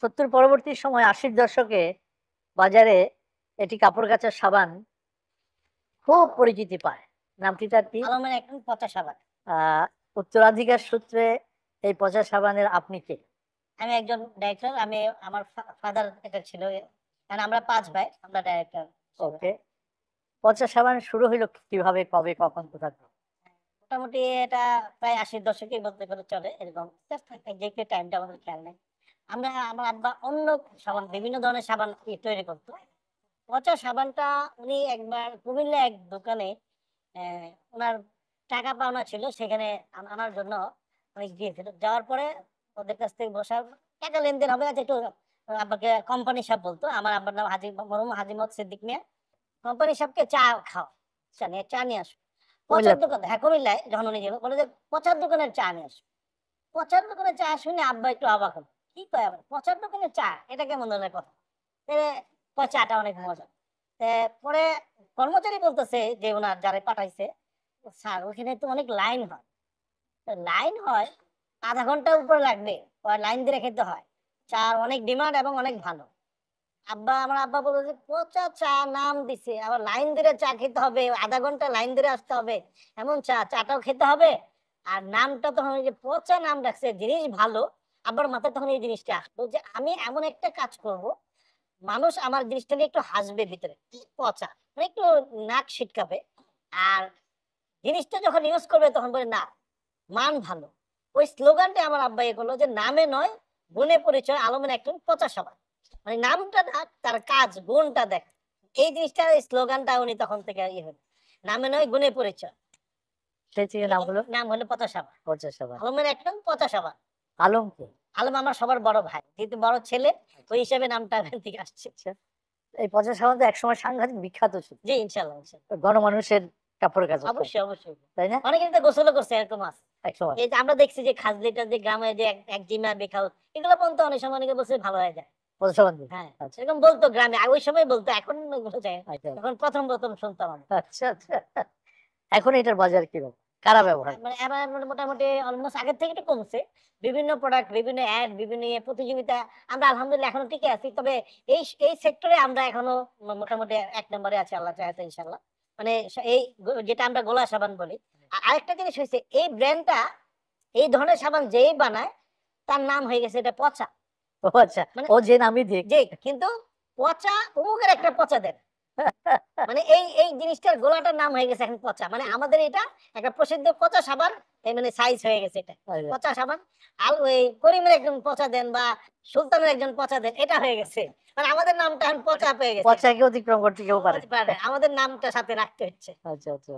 70 পরবর্তী সময় 80-র দশকে বাজারে এটি কাপড় কাচার সাবান খুব পরিচিতি পায়। নামটি তার কি? আলমের একদম পচা সাবান। আ উত্তরাধিকার সূত্রে এই পচা সাবানের আপনি কে? আমি একজন ডাইরেক্টর। আমার ফাদার এটা ছিল। কারণ আমরা ৫ ভাই। আমরা ডাইরেক্টর। ওকে। পচা সাবান শুরু হইল কিভাবে, কবে, কখন, কোথা থেকে? মোটামুটি এটা প্রায় ৮০ দশকেই বলতে গেলে চলে। এরকম জাস্ট এক্সাক্টলি টাইমটা আমাদের খেয়াল নেই। আমার আব্বা অন্য সাবান, বিভিন্ন ধরনের সাবান তৈরি করত। পচা সাবানটা উনি একবার কুমিল্লা এক দোকানে অ্যা উনার টাকা পাওনা ছিল, সেখানে আনার জন্য উনি গিয়েছিল। যাওয়ার পরে ওদের কাছ থেকে টাকা লেনদেন হবে, আচ্ছা একটু আব্বাকে কোম্পানি সাহেব বলতো। আমার আব্বার নাম মরহুম হাজী মোহাম্মদ সিদ্দিক মিয়া। কোম্পানি সাহেবকে চা খাও, চা নিয়ে আসো। পচার কুমিল্লাতে? দোকান, হ্যাঁ, কুমিল্লায় যখন উনি গেল, বলে যে পচার দোকানের চা নিয়ে আসো। পচার দোকানের চা শুনে আব্বা একটু অবাক হলো। কি কয় আবার? পচার দোকানের চা? এটা কেমন ধরনের কথা? কয় চাটা অনেক মজা। পরে কর্মচারী বলতেছে যে উনার যারে পাঠাইছে, স্যার ওখানে তো অনেক লাইন হয়। লাইন হয়, ০.৫ ঘন্টার উপরে লাগবে। লাইন দিয়ে খেতে হয়। চার অনেক ডিমান্ড এবং অনেক ভালো। আমার আব্বা বলল যে পচা চা নাম দিছে। আবার লাইন ধরে চা খেতে হবে, ০.৫ ঘন্টা লাইন ধরে আসতে হবে। এমন চাটাও খেতে হবে। আর নামটা তখন ওই যে পচা নাম রাখছে, জিনিস ভালো। আব্বার মাথায় তখন এই জিনিসটা আসলো যে আমি এমন একটা কাজ করব, মানুষ আমার জিনিসটা নিয়ে একটু হাসবে ভিতরে। কি পচা? মানে একটু নাক সিটকাবে। আর জিনিসটা যখন ইউজ করবে তখন বলে না, মান ভালো। ওই স্লোগানটা আমার আব্বা ইয়ে করলো যে নামে নয় গুণে পরিচয় আলমের একজন পচা সাবান। মানে নামটা না, তার কাজ গুণটা দেখ। এই জিনিসটা স্লোগানটা উনি তখন থেকে ইয়ে হলো। নামে নয় গুণে পরিচয়। সেই থেকে নাম হলো নাম হলো পচা সাবান। পচা সাবান। আলমের একজন পচা সাবান। আলম কে? আলম আমার সবার বড় ভাই। যেহেতু বড় ছেলে, ওই হিসাবে নামটা এখান থেকে আসছে। আচ্ছা। এই পচা সাবান তো একসময় সাংঘাতিক বিখ্যাত ছিল। জি, ইনশাআল্লাহ, ইনশাআল্লাহ। গণমানুষের কাপড় কাচার জন্য। অবশ্যই, অবশ্যই। তাই না? অনেকে কিন্তু গোসলও করছে, এরকম আছে। একসময়। এই যে আমরা দেখছি যে খাজলি-টাজলি গ্রামে যে একজিমা, বেখাও, এগুলো পর্যন্ত অনেক সময় অনেকে বলছে ভালো হয়ে যায়। পচা সাবান দিয়ে? হ্যাঁ, আচ্ছা, এরকম বলতো গ্রামে। ওই সময় বলতো, এখন ওগুলো যায় না। আচ্ছা, তখন ১ম শুনতাম আমি। আচ্ছা, আচ্ছা। এখন এটার বাজার কিরকম? কারা ব্যবহার করে? মানে এবার মোটামুটি অলমোস্ট আগের থেকে একটু কমছে। বিভিন্ন প্রোডাক্ট, বিভিন্ন এড, বিভিন্ন প্রতিযোগিতা, আমরা আলহামদুলিল্লাহ এখনো টিকে আছি। তবে এই সেক্টরে আমরা এখনো মোটামুটি ১ নম্বরে আছি আল্লাহর চাইতে ইনশাআল্লাহ। মানে যেটা আমরা গোলা সাবান বলি। আরেকটা জিনিস হইছে, এই ব্র্যান্ডটা, এই ধরনের সাবান যেই বানায় তার নাম হয়ে গেছে এটা পচা। ও আচ্ছা। মানে ও যে নামই দিক। যে কিন্তু পচা, অমুকের একটা পচা দেন। মানে এই জিনিসটার গোলাটার নাম হয়ে গেছে এখন পচা। মানে আমাদের এটা একটা প্রসিদ্ধ পচা সাবান, মানে সাইজ হয়ে গেছে এটা। আচ্ছা। পচা সাবান। আর ওই করিমের একজন পচা দেন বা সুলতানের একজন পচা দেন, এটা হয়ে গেছে। মানে আমাদের নামটা এখন পচা পেয়ে গেছে। পচাকে অতিক্রম করতে কেউ পারে। হতে পারে না। আমাদের নামটা সাথে রাখতে হচ্ছে। আচ্ছা, আচ্ছা।